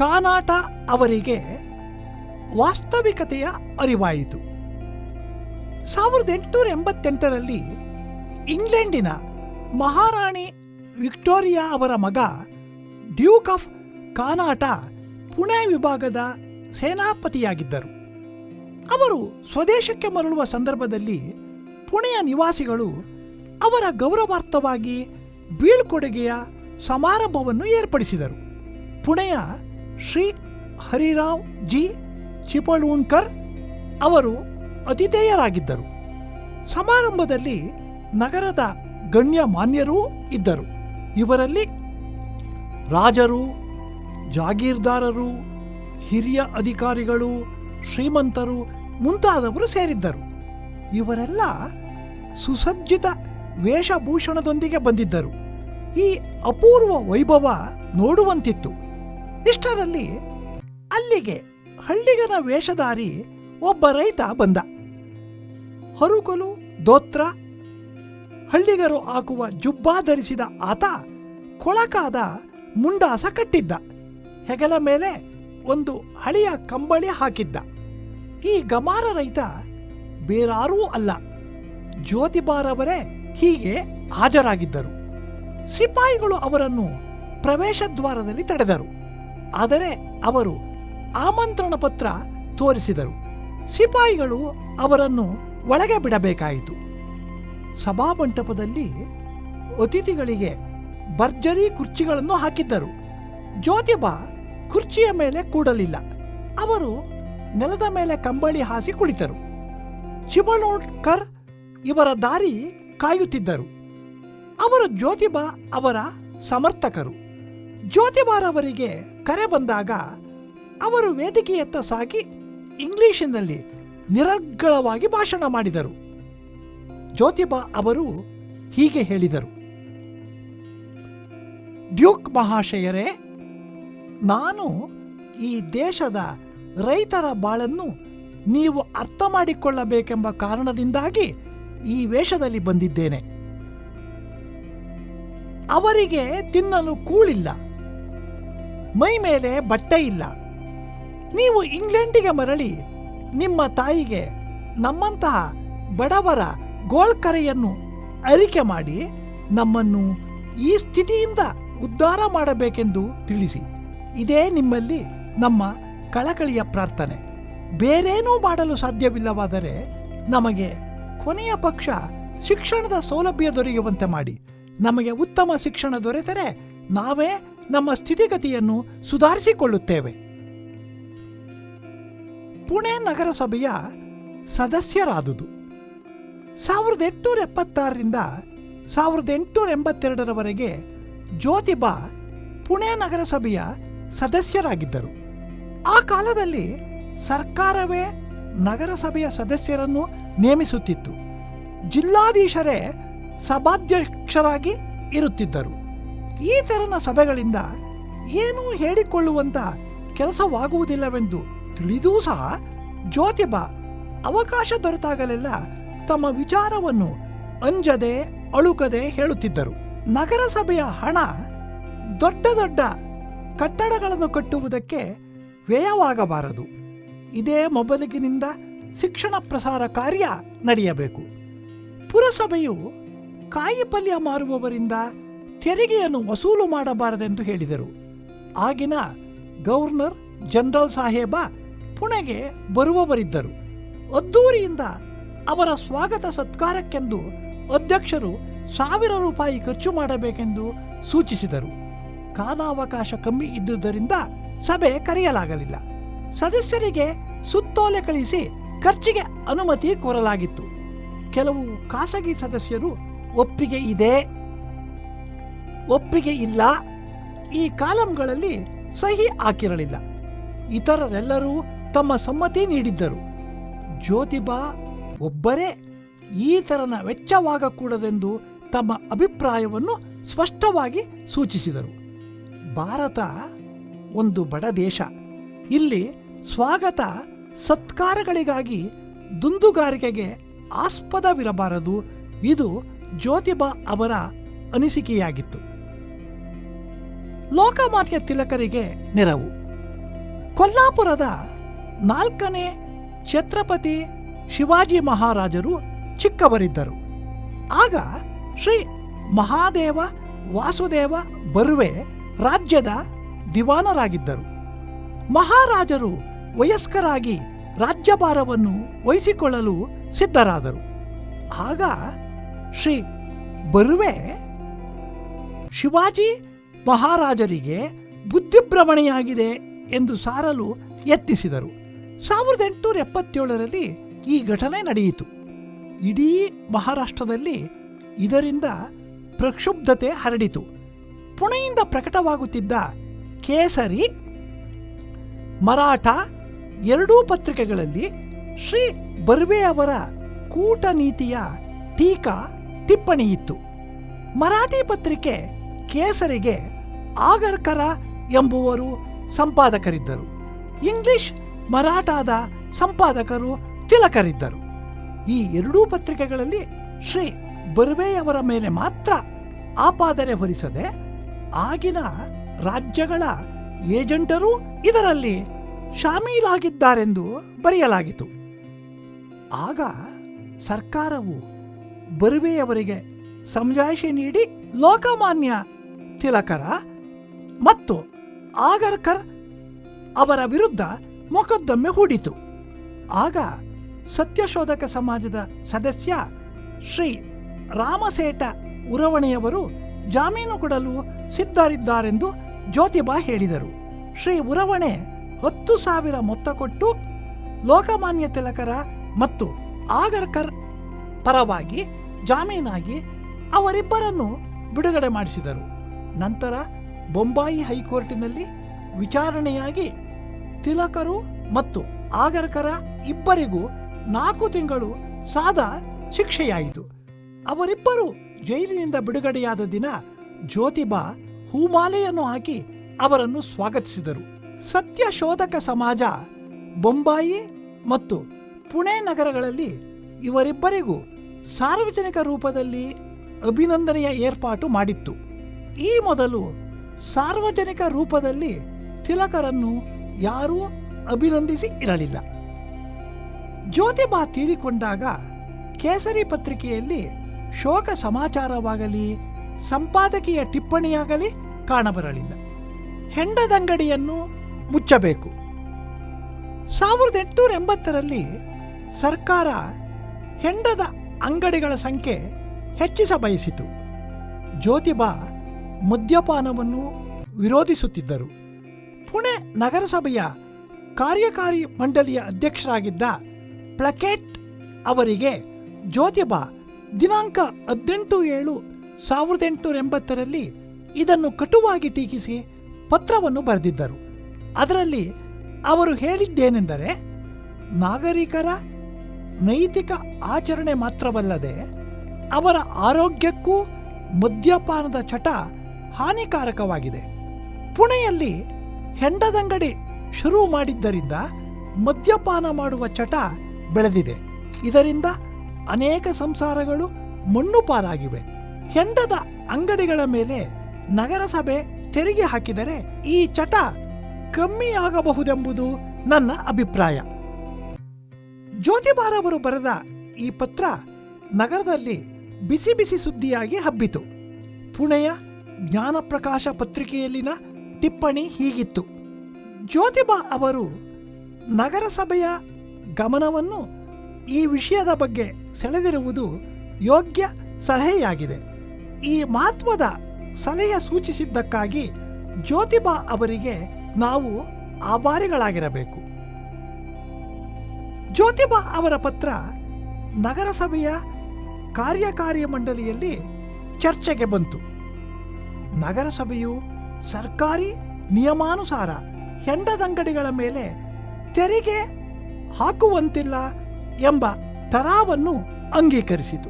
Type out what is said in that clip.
ಕಾನಾಟ ಅವರಿಗೆ ವಾಸ್ತವಿಕತೆಯ ಅರಿವಾಯಿತು. 1888ರಲ್ಲಿ ಇಂಗ್ಲೆಂಡಿನ ಮಹಾರಾಣಿ ವಿಕ್ಟೋರಿಯಾ ಅವರ ಮಗ ಡ್ಯೂಕ್ ಆಫ್ ಕಾನಾಟ ಪುಣೆ ವಿಭಾಗದ ಸೇನಾಪತಿಯಾಗಿದ್ದರು. ಅವರು ಸ್ವದೇಶಕ್ಕೆ ಮರಳುವ ಸಂದರ್ಭದಲ್ಲಿ ಪುಣೆಯ ನಿವಾಸಿಗಳು ಅವರ ಗೌರವಾರ್ಥವಾಗಿ ಬೀಳ್ಕೊಡುಗೆಯ ಸಮಾರಂಭವನ್ನು ಏರ್ಪಡಿಸಿದರು. ಪುಣೆಯ ಶ್ರೀ ಹರಿರಾವ್ ಜಿ ಚಿಪಳೂಣ್ಕರ್ ಅವರು ಅತಿಥೇಯರಾಗಿದ್ದರು. ಸಮಾರಂಭದಲ್ಲಿ ನಗರದ ಗಣ್ಯ ಮಾನ್ಯರೂ ಇದ್ದರು. ಇವರಲ್ಲಿ ರಾಜರು, ಜಾಗೀರ್ದಾರರು, ಹಿರಿಯ ಅಧಿಕಾರಿಗಳು, ಶ್ರೀಮಂತರು ಮುಂತಾದವರು ಸೇರಿದ್ದರು. ಇವರೆಲ್ಲ ಸುಸಜ್ಜಿತ ವೇಷಭೂಷಣದೊಂದಿಗೆ ಬಂದಿದ್ದರು. ಈ ಅಪೂರ್ವ ವೈಭವ ನೋಡುವಂತಿತ್ತು. ಇಷ್ಟರಲ್ಲಿ ಅಲ್ಲಿಗೆ ಹಳ್ಳಿಗನ ವೇಷಧಾರಿ ಒಬ್ಬ ರೈತ ಬಂದ. ಹರುಕಲು ದೋತ್ರ, ಹಳ್ಳಿಗರು ಹಾಕುವ ಜುಬ್ಬಾ ಧರಿಸಿದ ಆತ ಕೊಳಕಾದ ಮುಂಡಾಸ ಕಟ್ಟಿದ್ದ. ಹೆಗಲ ಮೇಲೆ ಒಂದು ಹಳೆಯ ಕಂಬಳಿ ಹಾಕಿದ್ದ. ಈ ಗಮಾರ ರೈತ ಬೇರಾರೂ ಅಲ್ಲ, ಜ್ಯೋತಿಬಾರವರೇ ಹೀಗೆ ಹಾಜರಾಗಿದ್ದರು. ಸಿಪಾಯಿಗಳು ಅವರನ್ನು ಪ್ರವೇಶ ದ್ವಾರದಲ್ಲಿ ತಡೆದರು. ಆದರೆ ಅವರು ಆಮಂತ್ರಣ ಪತ್ರ ತೋರಿಸಿದರು. ಸಿಪಾಯಿಗಳು ಅವರನ್ನು ಒಳಗೆ ಬಿಡಬೇಕಾಯಿತು. ಸಭಾಮಂಟಪದಲ್ಲಿ ಅತಿಥಿಗಳಿಗೆ ಭರ್ಜರಿ ಕುರ್ಚಿಗಳನ್ನು ಹಾಕಿದ್ದರು. ಜ್ಯೋತಿಬಾ ಕುರ್ಚಿಯ ಮೇಲೆ ಕೂಡಲಿಲ್ಲ. ಅವರು ನೆಲದ ಮೇಲೆ ಕಂಬಳಿ ಹಾಸಿ ಕುಳಿತರು. ಚಿಪಳೂಣ್ಕರ್ ಇವರ ದಾರಿ ಕಾಯುತ್ತಿದ್ದರು. ಅವರು ಜ್ಯೋತಿಬಾ ಅವರ ಸಮರ್ಥಕರು. ಜ್ಯೋತಿಬಾರವರಿಗೆ ಕರೆ ಬಂದಾಗ ಅವರು ವೇದಿಕೆಯತ್ತ ಸಾಗಿ ಇಂಗ್ಲಿಷಿನಲ್ಲಿ ನಿರರ್ಗಳವಾಗಿ ಭಾಷಣ ಮಾಡಿದರು. ಜ್ಯೋತಿಬಾ ಅವರು ಹೀಗೆ ಹೇಳಿದರು: ಡ್ಯೂಕ್ ಮಹಾಶಯರೇ, ನಾನು ಈ ದೇಶದ ರೈತರ ಬಾಳನ್ನು ನೀವು ಅರ್ಥ ಮಾಡಿಕೊಳ್ಳಬೇಕೆಂಬ ಕಾರಣದಿಂದಾಗಿ ಈ ವೇಷದಲ್ಲಿ ಬಂದಿದ್ದೇನೆ. ಅವರಿಗೆ ತಿನ್ನಲು ಕೂಳಿಲ್ಲ, ಮೈ ಮೇಲೆ ಬಟ್ಟೆ ಇಲ್ಲ. ನೀವು ಇಂಗ್ಲೆಂಡಿಗೆ ಮರಳಿ ನಿಮ್ಮ ತಾಯಿಗೆ ನಮ್ಮಂತಹ ಬಡವರ ಗೋಳ್ಕರೆಯನ್ನು ಅರಿಕೆ ಮಾಡಿ ನಮ್ಮನ್ನು ಈ ಸ್ಥಿತಿಯಿಂದ ಉದ್ಧಾರ ಮಾಡಬೇಕೆಂದು ತಿಳಿಸಿ. ಇದೇ ನಿಮ್ಮಲ್ಲಿ ನಮ್ಮ ಕಳಕಳಿಯ ಪ್ರಾರ್ಥನೆ. ಬೇರೇನೂ ಮಾಡಲು ಸಾಧ್ಯವಿಲ್ಲವಾದರೆ ನಮಗೆ ಕೊನೆಯ ಪಕ್ಷ ಶಿಕ್ಷಣದ ಸೌಲಭ್ಯ ದೊರೆಯುವಂತೆ ಮಾಡಿ. ನಮಗೆ ಉತ್ತಮ ಶಿಕ್ಷಣ ದೊರೆತರೆ ನಾವೇ ನಮ್ಮ ಸ್ಥಿತಿಗತಿಯನ್ನು ಸುಧಾರಿಸಿಕೊಳ್ಳುತ್ತೇವೆ. ಪುಣೆ ನಗರಸಭೆಯ ಸದಸ್ಯರಾದುದು 1876ರಿಂದ 1882ರವರೆಗೆ ಜ್ಯೋತಿಬಾ ಪುಣೆ ನಗರಸಭೆಯ ಸದಸ್ಯರಾಗಿದ್ದರು. ಆ ಕಾಲದಲ್ಲಿ ಸರ್ಕಾರವೇ ನಗರಸಭೆಯ ಸದಸ್ಯರನ್ನು ನೇಮಿಸುತ್ತಿತ್ತು. ಜಿಲ್ಲಾಧೀಶರೇ ಸಭಾಧ್ಯಕ್ಷರಾಗಿ ಇರುತ್ತಿದ್ದರು. ಈ ತೆರನ ಸಭೆಗಳಿಂದ ಏನೂ ಹೇಳಿಕೊಳ್ಳುವಂತ ಕೆಲಸವಾಗುವುದಿಲ್ಲವೆಂದು ತಿಳಿದೂ ಸಹ ಜ್ಯೋತಿಬಾ ಅವಕಾಶ ದೊರೆತಾಗಲೆಲ್ಲ ತಮ್ಮ ವಿಚಾರವನ್ನು ಅಂಜದೆ ಅಳುಕದೆ ಹೇಳುತ್ತಿದ್ದರು. ನಗರಸಭೆಯ ಹಣ ದೊಡ್ಡ ದೊಡ್ಡ ಕಟ್ಟಡಗಳನ್ನು ಕಟ್ಟುವುದಕ್ಕೆ ವ್ಯಯವಾಗಬಾರದು. ಇದೇ ಮೊಬಲಗಿನಿಂದ ಶಿಕ್ಷಣ ಪ್ರಸಾರ ಕಾರ್ಯ ನಡೆಯಬೇಕು. ಪುರಸಭೆಯು ಕಾಯಿಪಲ್ಯ ಮಾರುವವರಿಂದ ತೆರಿಗೆಯನ್ನು ವಸೂಲು ಮಾಡಬಾರದೆಂದು ಹೇಳಿದರು. ಆಗಿನ ಗವರ್ನರ್ ಜನರಲ್ ಸಾಹೇಬ ಪುಣೆಗೆ ಬರುವವರಿದ್ದರು. ಅದ್ದೂರಿಯಿಂದ ಅವರ ಸ್ವಾಗತ ಸತ್ಕಾರಕ್ಕೆಂದು ಅಧ್ಯಕ್ಷರು 1000 ರೂಪಾಯಿ ಖರ್ಚು ಮಾಡಬೇಕೆಂದು ಸೂಚಿಸಿದರು. ಕಾಲಾವಕಾಶ ಕಮ್ಮಿ ಇದ್ದುದರಿಂದ ಸಭೆ ಕರೆಯಲಾಗಲಿಲ್ಲ. ಸದಸ್ಯರಿಗೆ ಸುತ್ತೋಲೆ ಕಳಿಸಿ ಖರ್ಚಿಗೆ ಅನುಮತಿ ಕೋರಲಾಗಿತ್ತು. ಕೆಲವು ಖಾಸಗಿ ಸದಸ್ಯರು ಒಪ್ಪಿಗೆ ಇದೆ, ಒಪ್ಪಿಗೆ ಇಲ್ಲ, ಈ ಕಾಲಂಗಳಲ್ಲಿ ಸಹಿ ಹಾಕಿರಲಿಲ್ಲ. ಇತರರೆಲ್ಲರೂ ತಮ್ಮ ಸಮ್ಮತಿ ನೀಡಿದ್ದರು. ಜ್ಯೋತಿಬಾ ಒಬ್ಬರೇ ಈ ತೆರನ ವೆಚ್ಚವಾಗಕೂಡದೆಂದು ತಮ್ಮ ಅಭಿಪ್ರಾಯವನ್ನು ಸ್ಪಷ್ಟವಾಗಿ ಸೂಚಿಸಿದರು. ಭಾರತ ಒಂದು ಬಡ ದೇಶ. ಇಲ್ಲಿ ಸ್ವಾಗತ ಸತ್ಕಾರಗಳಿಗಾಗಿ ದುಂದುಗಾರಿಕೆಗೆ ಆಸ್ಪದವಿರಬಾರದು. ಇದು ಜ್ಯೋತಿಬಾ ಅವರ ಅನಿಸಿಕೆಯಾಗಿತ್ತು. ಲೋಕಮಾನ್ಯ ತಿಲಕರಿಗೆ ನೆರವು. ಕೊಲ್ಲಾಪುರದ 4ನೇ ಛತ್ರಪತಿ ಶಿವಾಜಿ ಮಹಾರಾಜರು ಚಿಕ್ಕವರಿದ್ದರು. ಆಗ ಶ್ರೀ ಮಹಾದೇವ ವಾಸುದೇವ ಬರ್ವೆ ರಾಜ್ಯದ ದಿವಾನರಾಗಿದ್ದರು. ಮಹಾರಾಜರು ವಯಸ್ಕರಾಗಿ ರಾಜ್ಯಭಾರವನ್ನು ವಹಿಸಿಕೊಳ್ಳಲು ಸಿದ್ಧರಾದರು. ಆಗ ಶ್ರೀ ಬರ್ವೆ ಶಿವಾಜಿ ಮಹಾರಾಜರಿಗೆ ಬುದ್ಧಿಭ್ರಮಣೆಯಾಗಿದೆ ಎಂದು ಸಾರಲು ಯತ್ನಿಸಿದರು. 1877ರಲ್ಲಿ ಈ ಘಟನೆ ನಡೆಯಿತು. ಇಡೀ ಮಹಾರಾಷ್ಟ್ರದಲ್ಲಿ ಇದರಿಂದ ಪ್ರಕ್ಷುಬ್ಧತೆ ಹರಡಿತು. ಪುಣೆಯಿಂದ ಪ್ರಕಟವಾಗುತ್ತಿದ್ದ ಕೇಸರಿ, ಮರಾಠ ಎರಡೂ ಪತ್ರಿಕೆಗಳಲ್ಲಿ ಶ್ರೀ ಬರ್ವೆ ಅವರ ಕೂಟನೀತಿಯ ಟೀಕಾ ಟಿಪ್ಪಣಿ ಇತ್ತು. ಮರಾಠಿ ಪತ್ರಿಕೆ ಕೇಸರಿಗೆ ಆಗರ್ಕರ ಎಂಬುವರು ಸಂಪಾದಕರಿದ್ದರು. ಇಂಗ್ಲಿಷ್ ಮರಾಠಾದ ಸಂಪಾದಕರು ತಿಲಕರಿದ್ದರು. ಈ ಎರಡೂ ಪತ್ರಿಕೆಗಳಲ್ಲಿ ಶ್ರೀ ಬರ್ವೆಯವರ ಮೇಲೆ ಮಾತ್ರ ಆಪಾದನೆ ಹೊರಿಸದೆ ಆಗಿನ ರಾಜ್ಯಗಳ ಏಜೆಂಟರೂ ಇದರಲ್ಲಿ ಶಾಮೀಲಾಗಿದ್ದಾರೆಂದು ಬರೆಯಲಾಗಿತ್ತು. ಆಗ ಸರ್ಕಾರವು ಬರ್ವೆಯವರಿಗೆ ಸಮಜಾಯಿಷಿ ನೀಡಿ ಲೋಕಮಾನ್ಯ ತಿಲಕರ ಮತ್ತು ಆಗರ್ಕರ್ ಅವರ ವಿರುದ್ಧ ಮೊಕದ್ದಮೆ ಹೂಡಿತು. ಆಗ ಸತ್ಯಶೋಧಕ ಸಮಾಜದ ಸದಸ್ಯ ಶ್ರೀ ರಾಮಸೇಠ ಉರವಣೆಯವರು ಜಾಮೀನು ಕೊಡಲು ಸಿದ್ಧರಿದ್ದಾರೆಂದು ಜ್ಯೋತಿಬಾ ಹೇಳಿದರು. ಶ್ರೀ ಉರವಣೆ 10,000 ಮೊತ್ತ ಕೊಟ್ಟು ಲೋಕಮಾನ್ಯ ತಿಲಕರ ಮತ್ತು ಆಗರ್ಕರ್ ಪರವಾಗಿ ಜಾಮೀನಾಗಿ ಅವರಿಬ್ಬರನ್ನು ಬಿಡುಗಡೆ ಮಾಡಿಸಿದರು. ನಂತರ ಬೊಂಬಾಯಿ ಹೈಕೋರ್ಟಿನಲ್ಲಿ ವಿಚಾರಣೆಯಾಗಿ ತಿಲಕರು ಮತ್ತು ಆಗರ್ಕರ ಇಬ್ಬರಿಗೂ 4 ತಿಂಗಳು ಸಾದಾ ಶಿಕ್ಷೆಯಾಯಿತು. ಅವರಿಬ್ಬರು ಜೈಲಿನಿಂದ ಬಿಡುಗಡೆಯಾದ ದಿನ ಜ್ಯೋತಿಬಾ ಹೂಮಾಲೆಯನ್ನು ಹಾಕಿ ಅವರನ್ನು ಸ್ವಾಗತಿಸಿದರು. ಸತ್ಯಶೋಧಕ ಸಮಾಜ ಬೊಂಬಾಯಿ ಮತ್ತು ಪುಣೆ ನಗರಗಳಲ್ಲಿ ಇವರಿಬ್ಬರಿಗೂ ಸಾರ್ವಜನಿಕ ರೂಪದಲ್ಲಿ ಅಭಿನಂದನೆಯ ಏರ್ಪಾಟು ಮಾಡಿತ್ತು. ಈ ಮೊದಲು ಸಾರ್ವಜನಿಕ ರೂಪದಲ್ಲಿ ತಿಲಕರನ್ನು ಯಾರೂ ಅಭಿನಂದಿಸಿ ಇರಲಿಲ್ಲ. ಜ್ಯೋತಿಬಾ ತೀರಿಕೊಂಡಾಗ ಕೇಸರಿ ಪತ್ರಿಕೆಯಲ್ಲಿ ಶೋಕ ಸಮಾಚಾರವಾಗಲಿ ಸಂಪಾದಕೀಯ ಟಿಪ್ಪಣಿಯಾಗಲಿ ಕಾಣಬರಲಿಲ್ಲ. ಹೆಂಡದಂಗಡಿಯನ್ನು ಮುಚ್ಚಬೇಕು. 1880ರಲ್ಲಿ ಸರ್ಕಾರ ಹೆಂಡದ ಅಂಗಡಿಗಳ ಸಂಖ್ಯೆ ಹೆಚ್ಚಿಸ ಬಯಸಿತು. ಜ್ಯೋತಿಬಾ ಮದ್ಯಪಾನವನ್ನು ವಿರೋಧಿಸುತ್ತಿದ್ದರು. ಪುಣೆ ನಗರಸಭೆಯ ಕಾರ್ಯಕಾರಿ ಮಂಡಳಿಯ ಅಧ್ಯಕ್ಷರಾಗಿದ್ದ ಪ್ಲಕೆಟ್ ಅವರಿಗೆ ಜ್ಯೋತಿಬಾ ದಿನಾಂಕ 18/7/1880ರಲ್ಲಿ ಇದನ್ನು ಕಟುವಾಗಿ ಟೀಕಿಸಿ ಪತ್ರವನ್ನು ಬರೆದಿದ್ದರು. ಅದರಲ್ಲಿ ಅವರು ಹೇಳಿದ್ದೇನೆಂದರೆ, ನಾಗರಿಕರ ನೈತಿಕ ಆಚರಣೆ ಮಾತ್ರವಲ್ಲದೆ ಅವರ ಆರೋಗ್ಯಕ್ಕೂ ಮದ್ಯಪಾನದ ಚಟ ಹಾನಿಕಾರಕವಾಗಿದೆ. ಪುಣೆಯಲ್ಲಿ ಹೆಂಡದಂಗಡಿ ಶುರು ಮಾಡಿದ್ದರಿಂದ ಮದ್ಯಪಾನ ಮಾಡುವ ಚಟ ಬೆಳೆದಿದೆ. ಇದರಿಂದ ಅನೇಕ ಸಂಸಾರಗಳು ಮಣ್ಣು ಪಾಲಾಗಿವೆ. ಹೆಂಡದ ಅಂಗಡಿಗಳ ಮೇಲೆ ನಗರಸಭೆ ತೆರಿಗೆ ಹಾಕಿದರೆ ಈ ಚಟ ಕಮ್ಮಿಯಾಗಬಹುದೆಂಬುದು ನನ್ನ ಅಭಿಪ್ರಾಯ. ಜ್ಯೋತಿಬಾರವರು ಬರೆದ ಈ ಪತ್ರ ನಗರದಲ್ಲಿ ಬಿಸಿ ಬಿಸಿ ಸುದ್ದಿಯಾಗಿ ಹಬ್ಬಿತು. ಪುಣೆಯ ಜ್ಞಾನಪ್ರಕಾಶ ಪತ್ರಿಕೆಯಲ್ಲಿನ ಟಿಪ್ಪಣಿ ಹೀಗಿತ್ತು: ಜ್ಯೋತಿಬಾ ಅವರು ನಗರಸಭೆಯ ಗಮನವನ್ನು ಈ ವಿಷಯದ ಬಗ್ಗೆ ಸೆಳೆದಿರುವುದು ಯೋಗ್ಯ ಸಲಹೆಯಾಗಿದೆ. ಈ ಮಹತ್ವದ ಸಲಹೆ ಸೂಚಿಸಿದ್ದಕ್ಕಾಗಿ ಜ್ಯೋತಿಬಾ ಅವರಿಗೆ ನಾವು ಆಭಾರಿಗಳಾಗಿರಬೇಕು. ಜ್ಯೋತಿಬಾ ಅವರ ಪತ್ರ ನಗರಸಭೆಯ ಕಾರ್ಯಕಾರಿ ಮಂಡಳಿಯಲ್ಲಿ ಚರ್ಚೆಗೆ ಬಂತು. ನಗರಸಭೆಯು ಸರ್ಕಾರಿ ನಿಯಮಾನುಸಾರ ಹೆಂಡದಂಗಡಿಗಳ ಮೇಲೆ ತೆರಿಗೆ ಹಾಕುವಂತಿಲ್ಲ ಎಂಬ ತರಾವನ್ನು ಅಂಗೀಕರಿಸಿತು.